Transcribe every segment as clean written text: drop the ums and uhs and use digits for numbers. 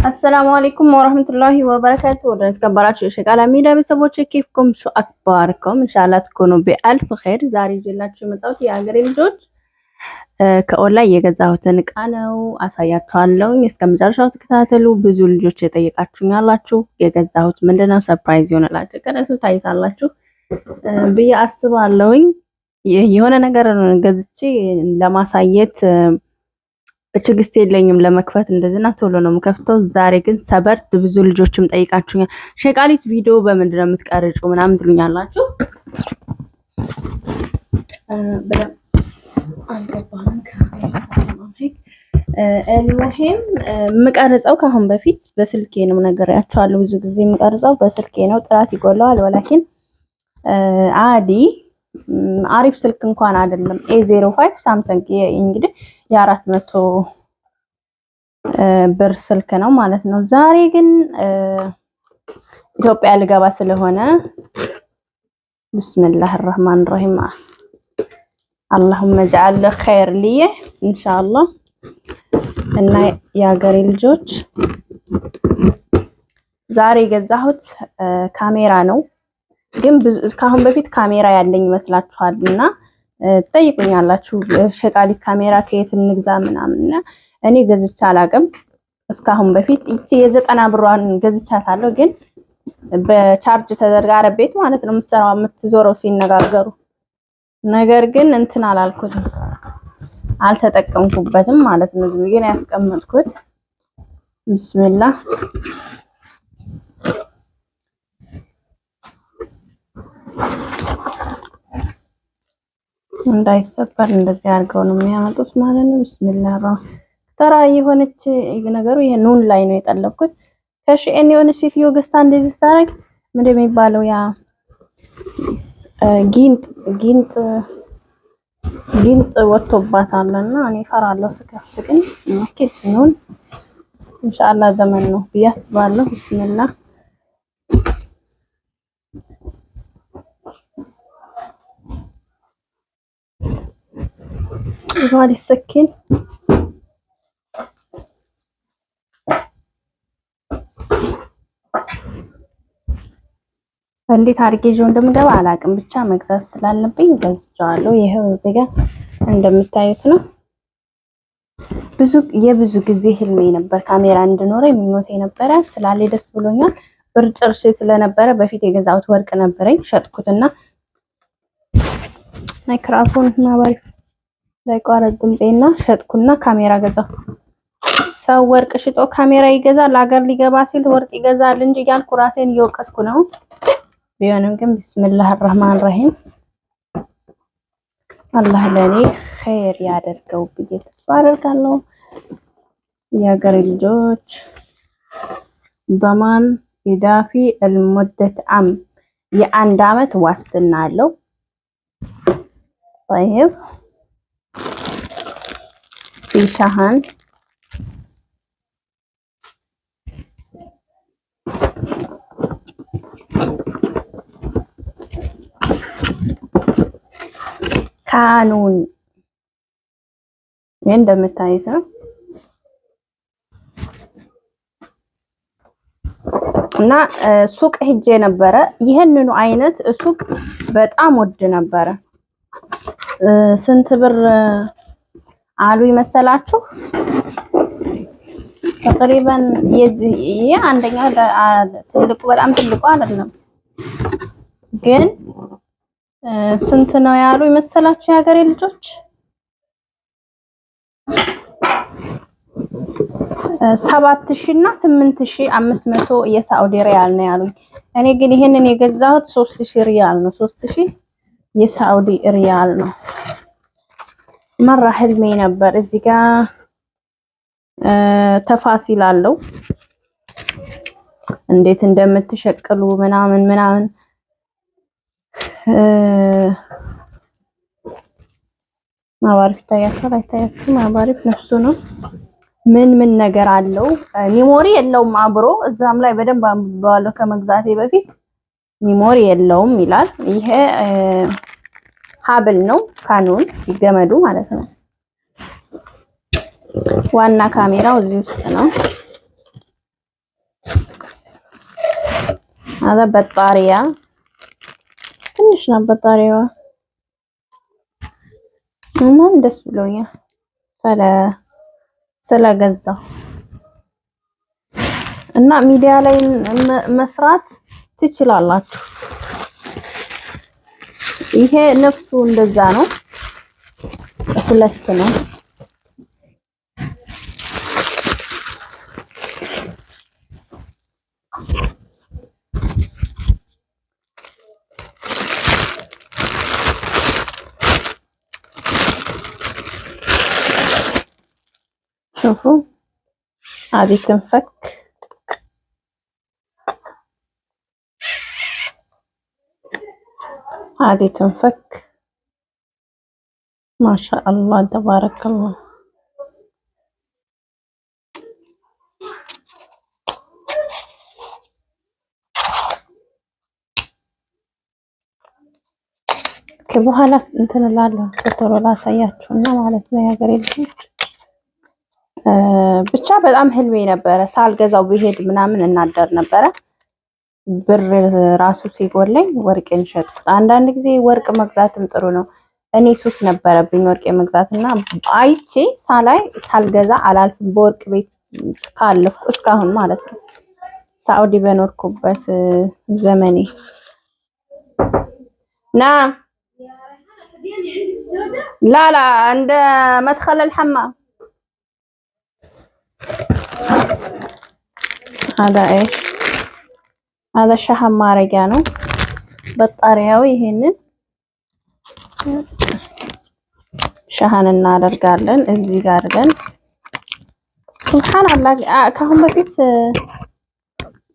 السلام عليكم ورحمة الله وبركاته. تكبراتشو شغالة ميدا بسبوتش كيفكم شو أخباركم؟ إن شاء الله تكونوا بألف خير። زاري جلاتشو متوت يا أجري الجوج ከኦንላይን የገዛሁትን እቃ ነው አሳያችኋለሁ። እስከመጨረሻው ተከታተሉ። ብዙ ልጆች የጠየቃችሁኛላችሁ የገዛሁት ምንድነው ሰርፕራይዝ ይሆናላችሁ ቀነሱ ታይታላችሁ ብዬ አስባለሁኝ። የሆነ ነገር ገዝቼ ለማሳየት ትዕግስት የለኝም ለመክፈት እንደዚህና ቶሎ ነው የምከፍተው። ዛሬ ግን ሰበርት ብዙ ልጆችም ጠይቃችሁኛል። ሸቃሊት ቪዲዮ በምንድነው የምትቀርጩ ምናምን ትሉኛላችሁ። المهم የምቀርጸው ካሁን በፊት በስልኬ ነው ነገራችኋለሁ። ብዙ ጊዜ የምቀርጸው በስልኬ ነው። ጥራት ይጎላዋል ወላኪን አዲ አሪፍ ስልክ እንኳን አይደለም። A05 ሳምሰንግ እንግዲህ የ400 ብር ስልክ ነው ማለት ነው። ዛሬ ግን ኢትዮጵያ ልገባ ስለሆነ بسم الله الرحمن الرحيم اللهم اجعل خير لي ان شاء الله እና የሀገሬ ልጆች ዛሬ የገዛሁት ካሜራ ነው። ግን ካሁን በፊት ካሜራ ያለኝ ይመስላችኋልና ጠይቁኛላችሁ ሸቃሊት ካሜራ ከየት እንግዛ ምናምን። እኔ ገዝቻ አላቅም እስካሁን በፊት እቺ የ90 ብሯን ገዝቻታለሁ። ግን በቻርጅ ተደርጋ አረቤት ማለት ነው የምትሰራው የምትዞረው ሲነጋገሩ። ነገር ግን እንትን አላልኩትም አልተጠቀምኩበትም ማለት ነው። ዝም ብዬ ነው ያስቀመጥኩት። ቢስሚላህ እንዳይሰበር እንደዚህ አድርገው ነው የሚያመጡት ማለት ነው። ቢስሚላህ ተራ የሆነች ነገሩ ይሄ ኑን ላይ ነው የጠለብኩት። ከሽኤን የሆነች ሴትዮ ገዝታ እንደዚህ ስታረግ ምንድነው የሚባለው ያ ጊንጥ ወጥቶባታልና እኔ ፈራለሁ ስከፍት። ግን ማኪት ኑን ኢንሻአላህ ዘመን ነው ያስባለሁ። ቢስሚላህ ዋሊ ሰኪን እንዴት አድርጌ ይዤው እንደምገባ አላውቅም። ብቻ መግዛት ስላለብኝ ገዝቻለሁ። ይሄው እዚህ ጋር እንደምታዩት ነው። የብዙ ጊዜ ህልሜ ነበር ካሜራ እንድኖረኝ ምኞቴ ነበረ። ስላለ ደስ ብሎኛል። ብር ጨርሼ ስለነበረ በፊት የገዛሁት ወርቅ ነበረኝ ሸጥኩትና ማይክሮፎን ማባሪ ላይ ቋረጥ ድምጼና ሸጥኩና ካሜራ ገዛሁ። ሰው ወርቅ ሽጦ ካሜራ ይገዛል ሀገር ሊገባ ሲል ወርቅ ይገዛል እንጂ ያልኩ ራሴን እየወቀስኩ ነው። ቢሆንም ግን ቢስሚላህ الرحمن الرحيم አላህ ለኔ ኸይር ያደርገው ብዬ ተስፋ አደርጋለሁ። የሀገሬ ልጆች ضمان ኢዳፊ المدة عام የአንድ አመት ዋስትና አለው። طيب ቢታሃን ካኑን እንደምታዩት ነው እና ሱቅ ሄጄ ነበረ። ይሄንኑ አይነት ሱቅ በጣም ወድ ነበረ። ስንት ብር አሉ ይመሰላችሁ? ተقريبا ይሄ አንደኛ ትልቁ በጣም ትልቁ አይደለም ግን ስንት ነው ያሉ ይመሰላችሁ የሀገሬ ልጆች? 7000 እና 8500 የሳውዲ ሪያል ነው ያሉኝ። እኔ ግን ይሄንን የገዛሁት 3000 ሪያል ነው። 3000 የሳውዲ ሪያል ነው። መራ ህልሜ ነበር። እዚህ ጋር ተፋሲል አለው እንዴት እንደምትሸቅሉ ምናምን ማባሪፍ ታያችሁ ማባሪፍ ነፍሱ ነው። ምን ነገር አለው? ሚሞሪ የለውም አብሮ እዛም ላይ በደንብ አንብቤዋለሁ ከመግዛቴ በፊት። ሚሞሪ የለውም ይላል። ይሄ ሀብል ነው ካኑን ይገመዱ ማለት ነው። ዋና ካሜራው እዚህ ውስጥ ነው። هذا بطارية تنش بطارية المهم دس بلوية سلا جزة እና ሚዲያ ላይ መስራት ትችላላችሁ። ይሄ ነፍሱ እንደዛ ነው። ሁለት ነው። شوفوا هذه تنفك هذه تنفك ما شاء الله تبارك الله. በኋላ እንትን እላለሁ ቶሎ ላሳያችሁና ማለት ነው የሀገሬ ልጆች። ብቻ በጣም ህልሜ ነበረ ሳልገዛው ብሄድ ምናምን እናደር ነበረ። ብር ራሱ ሲጎለኝ ወርቄን ሸጥኩት። አንዳንድ ጊዜ ወርቅ መግዛትም ጥሩ ነው። እኔ ሱስ ነበረብኝ ወርቅ መግዛትና አይቼ ሳልገዛ አላልፍም። በወርቅ ቤት ካለፍኩ እስካሁን ማለት ነው ሳውዲ በኖርኩበት ዘመኔ لا عند مدخل الحمام. هذا ايش هذا الشحن ማረጊያ ነው። በጣሪያው ይሄንን ሻሃን እናደርጋለን እዚህ ጋር አድርገን ሱብሃንአላህ። ከአሁን በፊት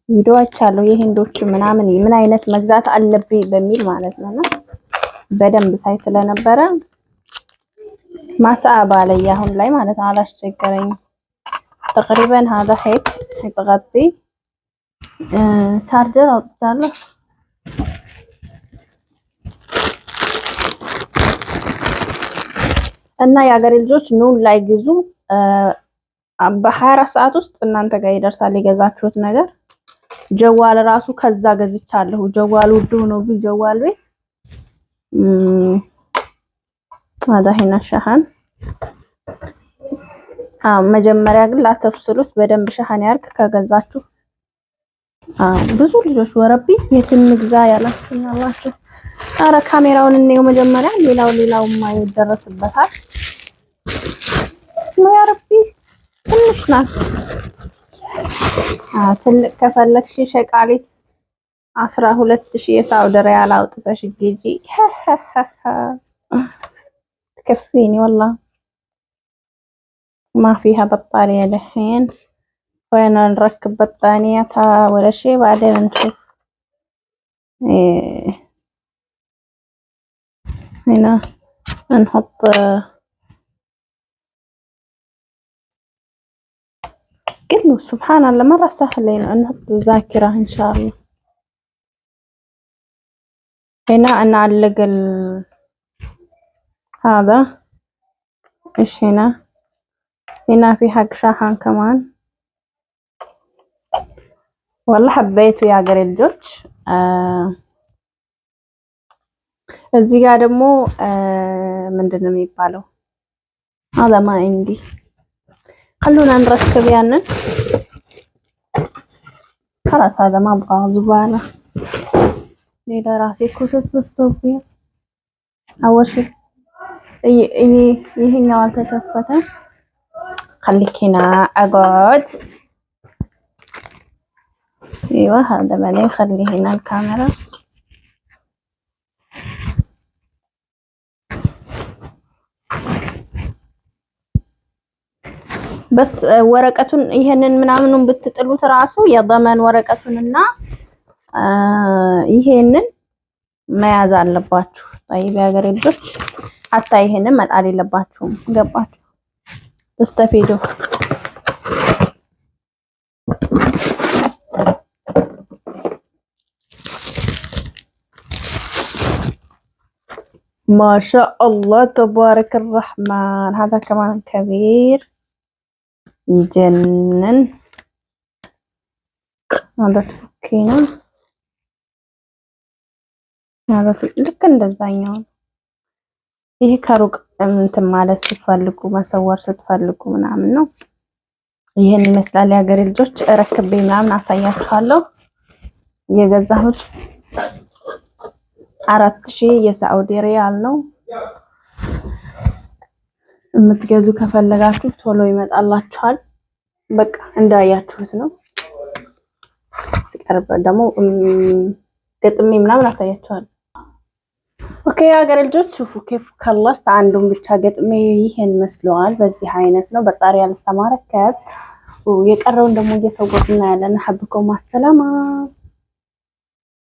ቪዲዮዎች አሉ የሂንዶች ምናምን ምን አይነት መግዛት አለብኝ በሚል ማለት ነውና በደንብ ሳይ ስለነበረ ማሳባ ላይ አሁን ላይ ማለት ነው አላስቸገረኝም። تقريبا هذا هيك يتغطي ቻርጀር አውጥቻለሁ። እና የሀገሬ ልጆች ኑ ላይ ግዙ። በ24 ሰዓት ውስጥ እናንተ ጋር ይደርሳል የገዛችሁት ነገር። ጀዋል ራሱ ከዛ ገዝቻለሁ። ጀዋል ውድ ሆኖብኝ ጀዋል ቤት هذا هنا الشحن መጀመሪያ ግን ላተፍስሉት በደንብ ሸሃን ያርክ ከገዛችሁ። ብዙ ልጆች ወረቢ የትን ግዛ ያላችሁኛላችሁ። አረ ካሜራውን እንየው መጀመሪያ ሌላው ማይደረስበታል ነው ያረቢ ትንሽ ናት። ትልቅ ከፈለግሽ ሸቃሊት 12000 የሳውዲ ሪያል አውጥተሽ ግዢ تكفيني والله. ما فيها بطارية دحين وين نركب بطانيتها ولا شيء بعدين نشوف. هنا نحط كله سبحان الله مرة سهل نحط ذاكرة إن شاء الله. هنا نعلق هذا ايش هنا في حق شاحن كمان. والله حبيته يا ሀገሬ ልጆች። እዚህ ጋር ደግሞ ምንድነው የሚባለው هذا ما عندي خلونا نركب ያንን خلاص هذا ما ابغى زبالة ሌላ ራሴ ኮተት በስተውብኝ اول شيء ይሄኛው አልተከፈተም። خليك هنا اقعد ايوه هذا بعدين خلي هنا الكاميرا. بس ወረቀቱን ይሄንን ምናምኑን ብትጥሉት ራሱ የضمان ወረቀቱንና ይሄንን መያዝ አለባችሁ። طيب የሀገሬ ልጆች አታ ይሄንን መጣል የለባችሁም። ገባችሁ? ተስተፊዱ ما شاء الله تبارك الرحمن. هذا كمان كبير يجنن. هذا تفكينا ማለት ልክ እንደዛኛው ይሄ ከሩቅ እንትን ማለት ስትፈልጉ መሰወር ስትፈልጉ ምናምን ነው። ይሄን ይመስላል የሀገሬ ልጆች። ረክቤ ምናምን አሳያችኋለሁ። የገዛሁት 4000 የሳዑዲ ሪያል ነው። የምትገዙ ከፈለጋችሁ ቶሎ ይመጣላችኋል። በቃ እንዳያችሁት ነው። ሲቀርብ ደግሞ ገጥሜ ምናምን አሳያችኋለሁ። ኦኬ የሀገሬ ልጆች ሹፉ ኬፍ ከላስት አንዱን ብቻ ገጥሜ ይሄን መስለዋል። በዚህ አይነት ነው በጣሪያ ልሰማረከብ የቀረውን ደግሞ እየሰወርና ያለን ሐብኩም አሰላማ